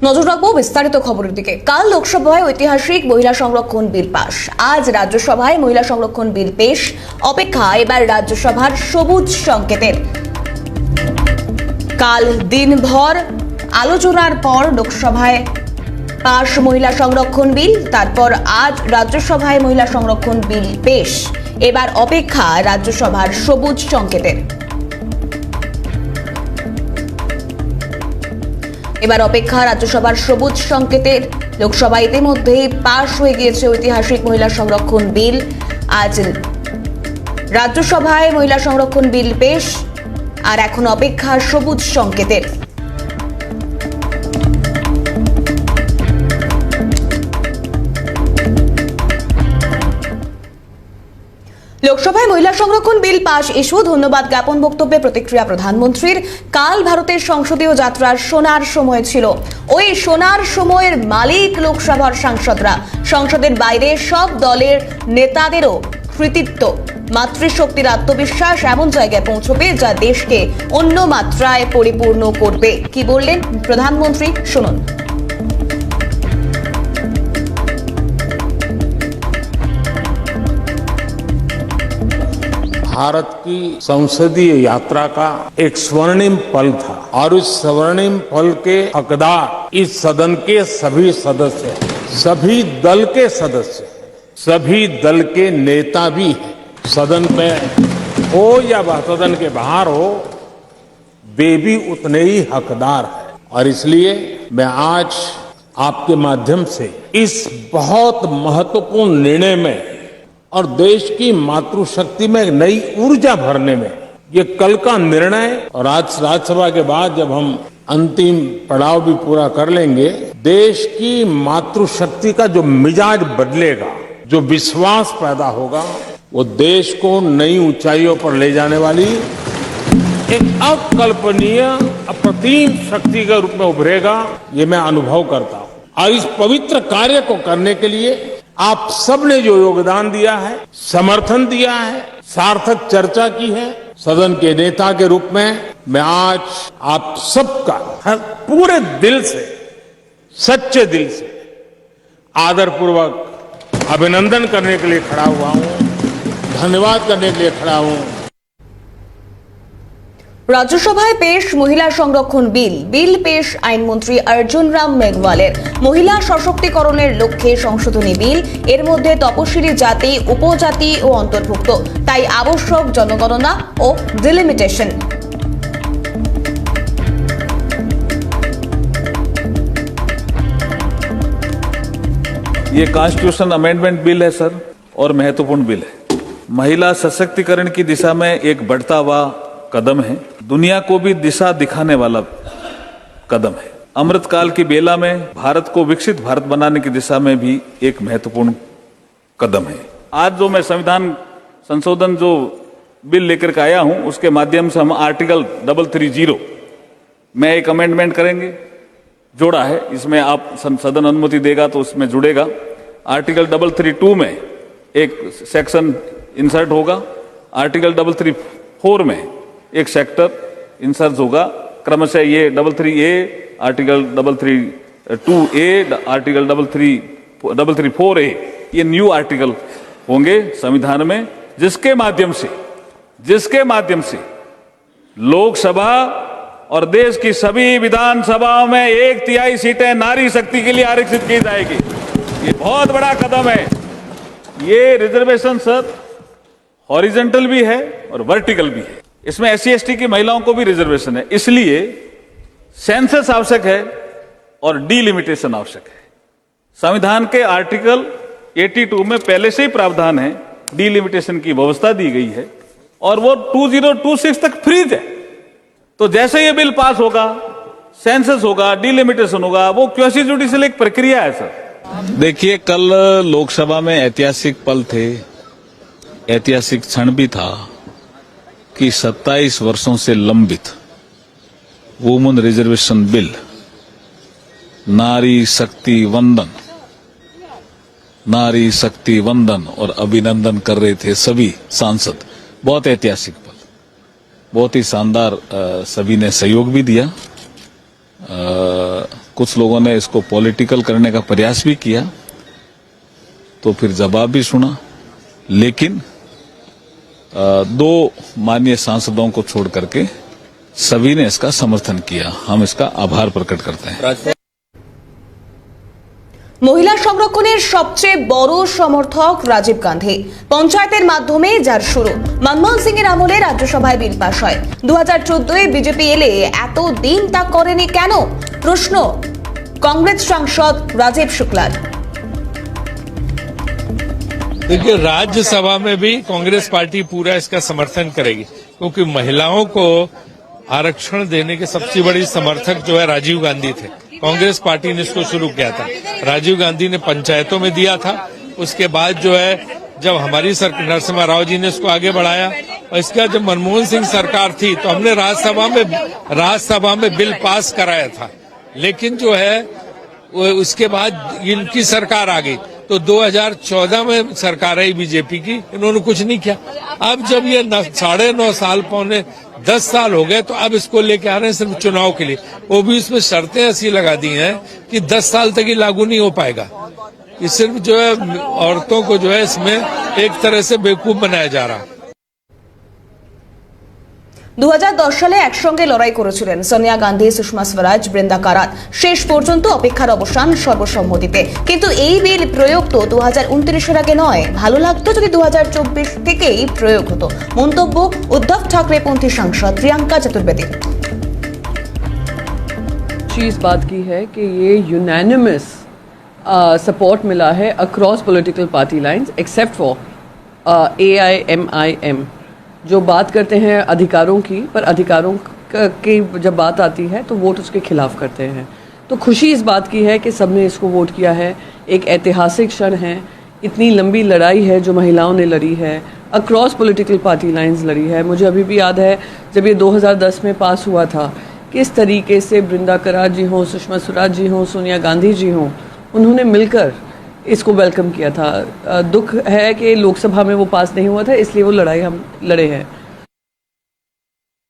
নজর রাখবো বিস্তারিত খবরের দিকে। কাল লোকসভায় ঐতিহাসিক মহিলা সংরক্ষণ বিল পাস, আজ রাজ্যসভায় মহিলা সংরক্ষণ বিল পেশ। অপেক্ষা এবার রাজ্যসভার সবুজ সংকেতের। কাল দিনভর আলোচনার পর লোকসভায় পাস মহিলা সংরক্ষণ বিল, তারপর আজ রাজ্যসভায় মহিলা সংরক্ষণ বিল পেশ। এবার অপেক্ষা রাজ্যসভার সবুজ সংকেতের। এবার অপেক্ষা রাজ্যসভার সবুজ সংকেতের। লোকসভা ইতিমধ্যেই পাশ হয়ে গিয়েছে ঐতিহাসিক মহিলা সংরক্ষণ বিল। আজ রাজ্যসভায় মহিলা সংরক্ষণ বিল পেশ, আর এখন অপেক্ষা সবুজ সংকেতের। লোকসভায় মহিলা সংরক্ষণ বিল পাশ ইস্যু, ধন্যবাদ জ্ঞাপন বক্তব্যে প্রতিক্রিয়া প্রধানমন্ত্রীর। কাল ভারতের সংসদীয় যাত্রার সোনার সময় ছিল। ওই সোনার সময়ের মালিক লোকসভার সাংসদরা। সংসদের বাইরে সব দলের নেতাদেরও কৃতিত্ব। মাতৃশক্তির আত্মবিশ্বাস এমন জায়গায় পৌঁছবে যা দেশকে অন্য মাত্রায় পরিপূর্ণ করবে। কি বললেন প্রধানমন্ত্রী, শুনুন। भारत की संसदीय यात्रा का एक स्वर्णिम पल था और इस स्वर्णिम पल के हकदार इस सदन के सभी सदस्य, सभी दल के सदस्य, सभी दल के नेता भी हैं। सदन में हो या वह सदन के बाहर हो, वे भी उतने ही हकदार हैं। और इसलिए मैं आज आपके माध्यम से इस बहुत महत्वपूर्ण निर्णय में और देश की मातृशक्ति में एक नई ऊर्जा भरने में ये कल का निर्णय, और आज राज्यसभा के बाद जब हम अंतिम पड़ाव भी पूरा कर लेंगे, देश की मातृशक्ति का जो मिजाज बदलेगा, जो विश्वास पैदा होगा, वो देश को नई ऊंचाइयों पर ले जाने वाली एक अकल्पनीय अप्रतिम शक्ति के रूप में उभरेगा। ये मैं अनुभव करता हूं। और इस पवित्र कार्य को करने के लिए आप सबने जो योगदान दिया है, समर्थन दिया है, सार्थक चर्चा की है, सदन के नेता के रूप में मैं आज आप सबका पूरे दिल से, सच्चे दिल से आदरपूर्वक अभिनंदन करने के लिए खड़ा हुआ हूं, धन्यवाद करने के लिए खड़ा हूं। রাজ্যসভায় পেশ মহিলা সংরক্ষণ বিল। বিল পেশ আইনমন্ত্রী অর্জুন রাম মেঘওয়ালের। মহিলা সশক্তিকরণের লক্ষ্যে সংশোধনী বিল। এর মধ্যে তপশিলি জাতি, উপজাতি ও অন্তর্ভুক্ত। তাই আবশ্যক জনগণনা ও ডিলিমিটেশন। ये कॉन्स्टिट्यूशन अमेंडमेंट बिल है सर, और महत्वपूर्ण बिल है। महिला सशक्तिकरण की दिशा में एक बढ़ता हुआ कदम है, दुनिया को भी दिशा दिखाने वाला कदम है। अमृतकाल की बेला में भारत को विकसित भारत बनाने की दिशा में भी एक महत्वपूर्ण कदम है। आज जो मैं संविधान संशोधन जो बिल लेकर के आया हूं, उसके माध्यम से हम आर्टिकल 330 में एक अमेंडमेंट करेंगे, जोड़ा है। इसमें आप सदन अनुमति देगा तो उसमें जुड़ेगा। आर्टिकल 332 में एक सेक्शन इंसर्ट होगा। आर्टिकल 334 में एक सेक्टर इंसर्ट होगा। क्रमशः ये 33A, article 332A, article 334A, ये न्यू आर्टिकल होंगे संविधान में, जिसके माध्यम से लोकसभा और देश की सभी विधानसभाओं में 1/3 सीटें नारी शक्ति के लिए आरक्षित की जाएगी। ये बहुत बड़ा कदम है। ये रिजर्वेशन सर हॉरिजॉन्टल भी है और वर्टिकल भी है। इसमें SC/ST की महिलाओं को भी रिजर्वेशन है। इसलिए सेंसस आवश्यक है और डीलिमिटेशन आवश्यक है। संविधान के आर्टिकल 82 में पहले से ही प्रावधान है, डीलिमिटेशन की व्यवस्था दी गई है, और वो 2026 तक फ्रीज है। तो जैसे ये बिल पास होगा, सेंसस होगा, डीलिमिटेशन होगा, वो क्वासी जुडिशियल एक प्रक्रिया है सर। देखिए, कल लोकसभा में ऐतिहासिक पल थे, ऐतिहासिक क्षण भी था कि 27 वर्षों से लंबित वुमेन रिजर्वेशन बिल, नारी शक्ति वंदन और अभिनंदन कर रहे थे सभी सांसद। बहुत ऐतिहासिक पल, बहुत ही शानदार, सभी ने सहयोग भी दिया। कुछ लोगों ने इसको पॉलिटिकल करने का प्रयास भी किया, तो फिर जवाब भी सुना, लेकिन दो माननीय सांसदों को छोड़ करके सभी ने इसका समर्थन किया। हम इसका आभार प्रकट करते हैं। মহিলা সংরক্ষণের সবচেয়ে বড় সমর্থক রাজীব গান্ধী। পঞ্চায়েতের মাধ্যমে যার শুরু। মনমোহন সিং এর আমলে রাজ্যসভায় বিল পাশ হয়। 2014 বিজেপি এলে এত দিন তা করেনি কেন? প্রশ্ন कांग्रेस सांसद राजीव शुक्ला। देखिए, राज्यसभा में भी कांग्रेस पार्टी पूरा इसका समर्थन करेगी, क्योंकि महिलाओं को आरक्षण देने के सबसे बड़ी समर्थक जो है राजीव गांधी थे। कांग्रेस पार्टी ने इसको शुरू किया था। राजीव गांधी ने पंचायतों में दिया था, उसके बाद जो है जब हमारी सरकार नरसिम्हा राव जी ने इसको आगे बढ़ाया, और इसके बाद जब मनमोहन सिंह सरकार थी तो हमने राज्यसभा में बिल पास कराया था। लेकिन जो है उसके बाद इनकी सरकार आ गई, तो 2014 में सरकार आई बीजेपी की, इन्होंने कुछ नहीं किया। अब जब ये 9.5 साल पौने 10 साल हो गए, तो अब इसको लेके आ रहे हैं सिर्फ चुनाव के लिए। वो भी इसमें शर्तें ऐसी लगा दी हैं कि 10 साल तक ये लागू नहीं हो पाएगा। ये सिर्फ जो है औरतों को जो है इसमें एक तरह से बेवकूफ बनाया जा रहा है। 2010 সালে একসঙ্গে লড়াই করেছিলেন সোনিয়া গান্ধী, সুষমা স্বরাজ, বৃন্দা কারাত। শেষ পর্যন্ত অপেক্ষার অবসান সর্বসম্মতিতে। কিন্তু এই বিল প্রয়োগ তো 2029 এর আগে নয়। ভালো লাগতো যদি 2024 থেকেই প্রয়োগ হতো। মন্তব্য উদ্ধব ঠাকরে পন্থী সাংসদ প্রিয়াঙ্কা চতুর্বেদী। इस बात की है कि ये यूनानिमस सपोर्ट मिला है across political party lines except for AIMIM, जो बात करते हैं अधिकारों की, पर अधिकारों की जब बात आती है तो वोट उसके खिलाफ करते हैं। तो खुशी इस बात की है कि सबने इसको वोट किया है। एक ऐतिहासिक क्षण है, इतनी लंबी लड़ाई है जो महिलाओं ने लड़ी है, अक्रॉस पॉलिटिकल पार्टी लाइंस लड़ी है। मुझे अभी भी याद है जब ये 2010 में पास हुआ था, किस तरीके से बृंदा करात जी हों, सुषमा स्वराज जी हों, सोनिया गांधी जी हों, उन्होंने मिलकर इसको वेलकम किया था। दुख है कि लोकसभा में वो पास नहीं हुआ था, इसलिए वो लड़ाई हम लड़े हैं।